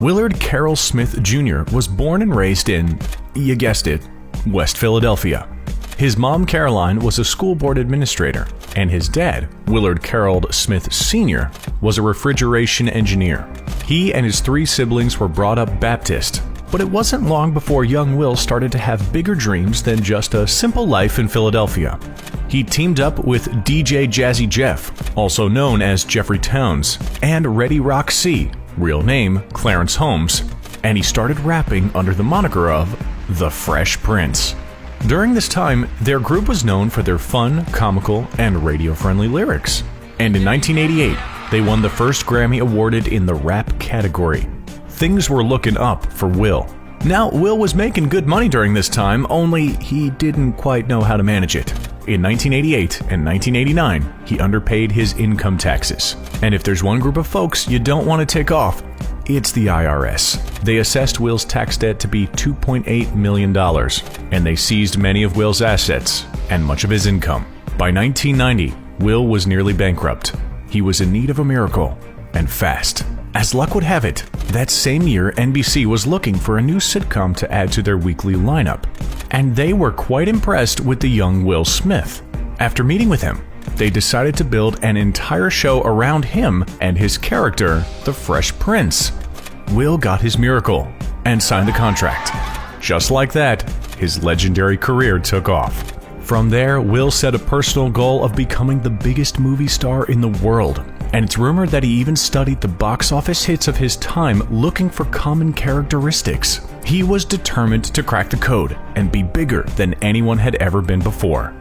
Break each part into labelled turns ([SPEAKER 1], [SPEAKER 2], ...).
[SPEAKER 1] Willard Carroll Smith Jr. was born and raised in, you guessed it, West Philadelphia. His mom, Caroline, was a school board administrator, and his dad, Willard Carroll Smith Sr., was a refrigeration engineer. He and his 3 siblings were brought up Baptist, but it wasn't long before young Will started to have bigger dreams than just a simple life in Philadelphia. He teamed up with DJ Jazzy Jeff, also known as Jeffrey Towns, and Ready Rock C, real name Clarence Holmes, and he started rapping under the moniker of The Fresh Prince. During this time, their group was known for their fun, comical, and radio-friendly lyrics. And in 1988, they won the first Grammy awarded in the rap category. Things were looking up for Will. Now, Will was making good money during this time, only he didn't quite know how to manage it. In 1988 and 1989, he underpaid his income taxes. And if there's one group of folks you don't want to tick off, it's the IRS. They assessed Will's tax debt to be $2.8 million, and they seized many of Will's assets and much of his income. By 1990, Will was nearly bankrupt. He was in need of a miracle, and fast. As luck would have it, that same year NBC was looking for a new sitcom to add to their weekly lineup, and they were quite impressed with the young Will Smith. After meeting with him, they decided to build an entire show around him and his character, the Fresh Prince. Will got his miracle and signed the contract. Just like that, his legendary career took off. From there, Will set a personal goal of becoming the biggest movie star in the world, and it's rumored that he even studied the box office hits of his time looking for common characteristics. He was determined to crack the code and be bigger than anyone had ever been before.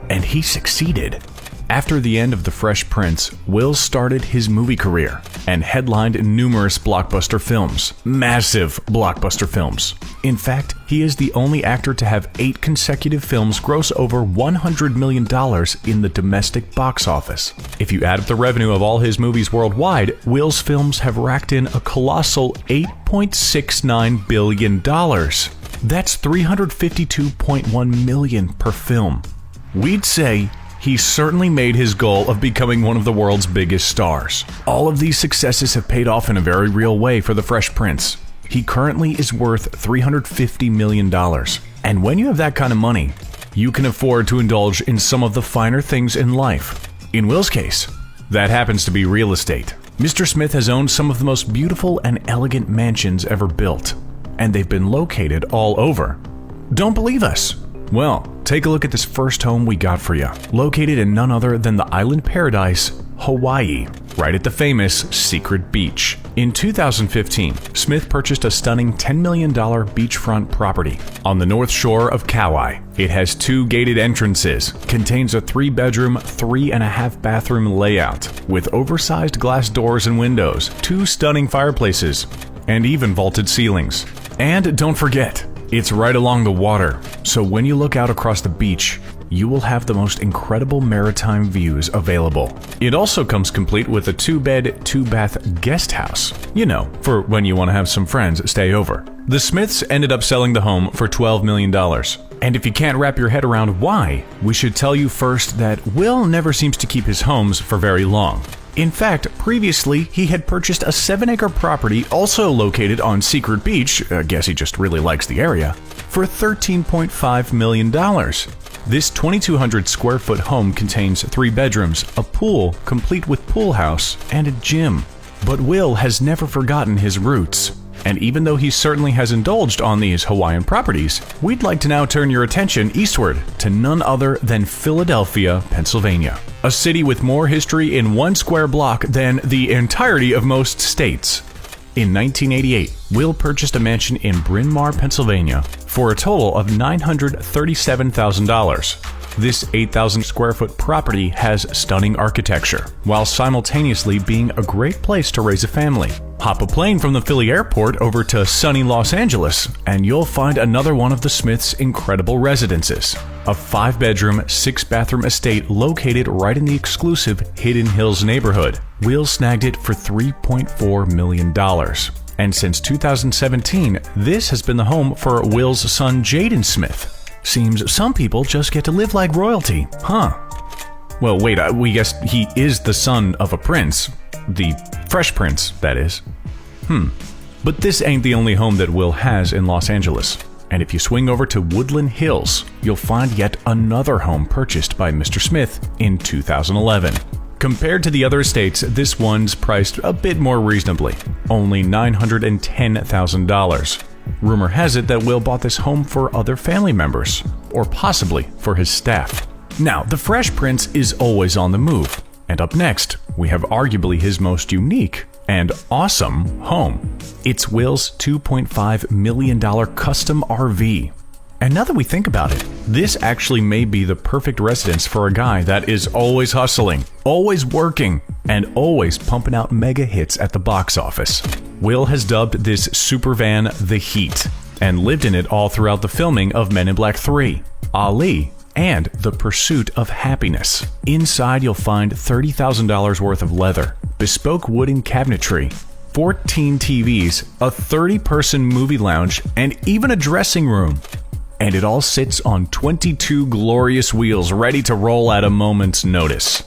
[SPEAKER 1] And he succeeded. After the end of The Fresh Prince, Will started his movie career and headlined numerous blockbuster films. Massive blockbuster films. In fact, he is the only actor to have 8 consecutive films gross over $100 million in the domestic box office. If you add up the revenue of all his movies worldwide, Will's films have racked in a colossal $8.69 billion. That's $352.1 million per film. We'd say he certainly made his goal of becoming one of the world's biggest stars. All of these successes have paid off in a very real way for the Fresh Prince. He currently is worth $350 million. And when you have that kind of money, you can afford to indulge in some of the finer things in life. In Will's case, that happens to be real estate. Mr. Smith has owned some of the most beautiful and elegant mansions ever built, and they've been located all over. Don't believe us? Well, take a look at this first home we got for you, located in none other than the island paradise, Hawaii, right at the famous Secret Beach. In 2015, Smith purchased a stunning $10 million beachfront property on the north shore of Kauai. It has 2 gated entrances, contains a 3-bedroom, 3.5-bathroom layout, with oversized glass doors and windows, 2 stunning fireplaces, and even vaulted ceilings. And don't forget, it's right along the water, so when you look out across the beach, you will have the most incredible maritime views available. It also comes complete with a 2-bed, 2-bath guest house. You know, for when you want to have some friends stay over. The Smiths ended up selling the home for $12 million. And if you can't wrap your head around why, we should tell you first that Will never seems to keep his homes for very long. In fact, previously, he had purchased a 7-acre property also located on Secret Beach, I guess he just really likes the area, for $13.5 million. This 2,200 square foot home contains 3 bedrooms, a pool complete with pool house, and a gym. But Will has never forgotten his roots. And even though he certainly has indulged on these Hawaiian properties, we'd like to now turn your attention eastward to none other than Philadelphia, Pennsylvania. A city with more history in 1 square block than the entirety of most states. In 1988, Will purchased a mansion in Bryn Mawr, Pennsylvania for a total of $937,000. This 8,000 square foot property has stunning architecture, while simultaneously being a great place to raise a family. Hop a plane from the Philly airport over to sunny Los Angeles, and you'll find another one of the Smiths' incredible residences. A 5-bedroom, 6-bathroom estate located right in the exclusive Hidden Hills neighborhood. Will snagged it for $3.4 million. And since 2017, this has been the home for Will's son Jaden Smith. Seems some people just get to live like royalty, huh? Well, wait, we guess he is the son of a prince. The Fresh Prince, that is. But this ain't the only home that Will has in Los Angeles. And if you swing over to Woodland Hills, you'll find yet another home purchased by Mr. Smith in 2011. Compared to the other estates, this one's priced a bit more reasonably, only $910,000. Rumor has it that Will bought this home for other family members, or possibly for his staff. Now, the Fresh Prince is always on the move, and up next, we have arguably his most unique and awesome home. It's Will's $2.5 million custom RV. And now that we think about it, this actually may be the perfect residence for a guy that is always hustling, always working, and always pumping out mega hits at the box office. Will has dubbed this super van the Heat, and lived in it all throughout the filming of Men in Black 3, Ali, and The Pursuit of Happiness. Inside you'll find $30,000 worth of leather, bespoke wooden cabinetry, 14 TVs, a 30-person movie lounge, and even a dressing room. And it all sits on 22 glorious wheels ready to roll at a moment's notice.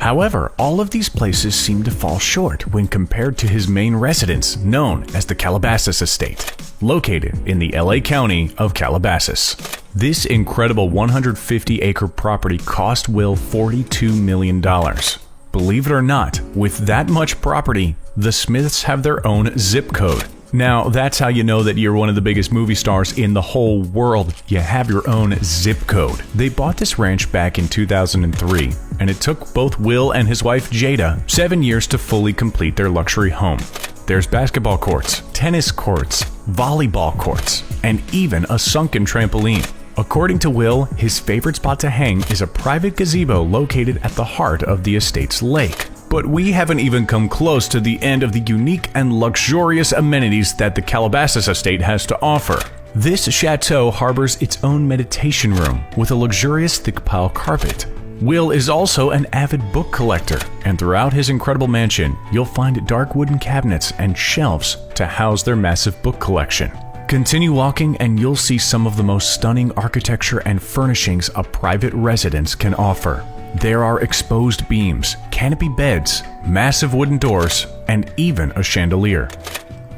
[SPEAKER 1] However, all of these places seem to fall short when compared to his main residence, known as the Calabasas Estate, located in the LA County of Calabasas. This incredible 150-acre property cost Will $42 million. Believe it or not, with that much property, the Smiths have their own zip code. Now, that's how you know that you're one of the biggest movie stars in the whole world. You have your own zip code. They bought this ranch back in 2003, and it took both Will and his wife Jada 7 years to fully complete their luxury home. There's basketball courts, tennis courts, volleyball courts, and even a sunken trampoline. According to Will, his favorite spot to hang is a private gazebo located at the heart of the estate's lake. But we haven't even come close to the end of the unique and luxurious amenities that the Calabasas estate has to offer. This chateau harbors its own meditation room with a luxurious thick pile carpet. Will is also an avid book collector, and throughout his incredible mansion, you'll find dark wooden cabinets and shelves to house their massive book collection. Continue walking and you'll see some of the most stunning architecture and furnishings a private residence can offer. There are exposed beams, canopy beds, massive wooden doors, and even a chandelier.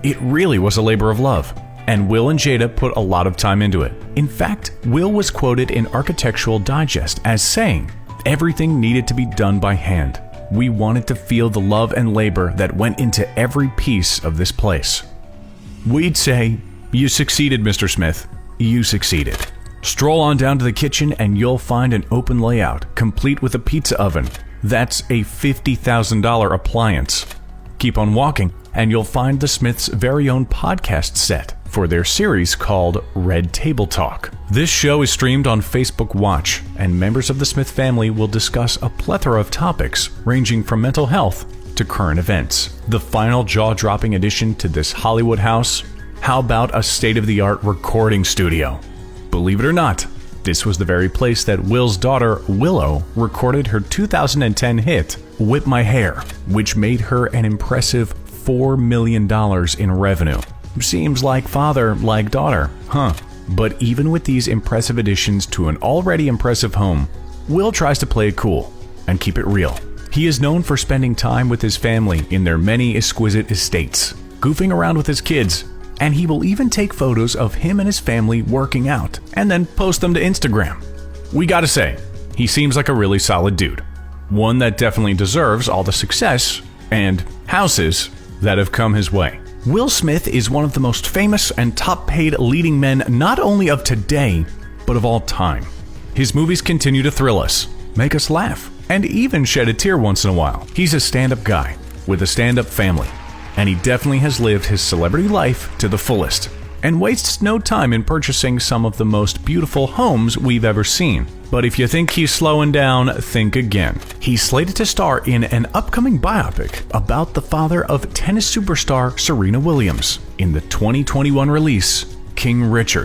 [SPEAKER 1] It really was a labor of love, and Will and Jada put a lot of time into it. In fact, Will was quoted in Architectural Digest as saying, "Everything needed to be done by hand. We wanted to feel the love and labor that went into every piece of this place." We'd say, you succeeded, Mr. Smith. You succeeded. Stroll on down to the kitchen and you'll find an open layout, complete with a pizza oven. That's a $50,000 appliance. Keep on walking and you'll find the Smiths' very own podcast set for their series called Red Table Talk. This show is streamed on Facebook Watch, and members of the Smith family will discuss a plethora of topics ranging from mental health to current events. The final jaw-dropping addition to this Hollywood house? How about a state-of-the-art recording studio? Believe it or not, this was the very place that Will's daughter, Willow, recorded her 2010 hit, Whip My Hair, which made her an impressive $4 million in revenue. Seems like father, like daughter, huh? But even with these impressive additions to an already impressive home, Will tries to play it cool and keep it real. He is known for spending time with his family in their many exquisite estates, goofing around with his kids, and he will even take photos of him and his family working out and then post them to Instagram. We gotta say, he seems like a really solid dude. One that definitely deserves all the success and houses that have come his way. Will Smith is one of the most famous and top-paid leading men not only of today, but of all time. His movies continue to thrill us, make us laugh, and even shed a tear once in a while. He's a stand-up guy with a stand-up family, and he definitely has lived his celebrity life to the fullest, and wastes no time in purchasing some of the most beautiful homes we've ever seen. But if you think he's slowing down, think again. He's slated to star in an upcoming biopic about the father of tennis superstar Serena Williams in the 2021 release, King Richard.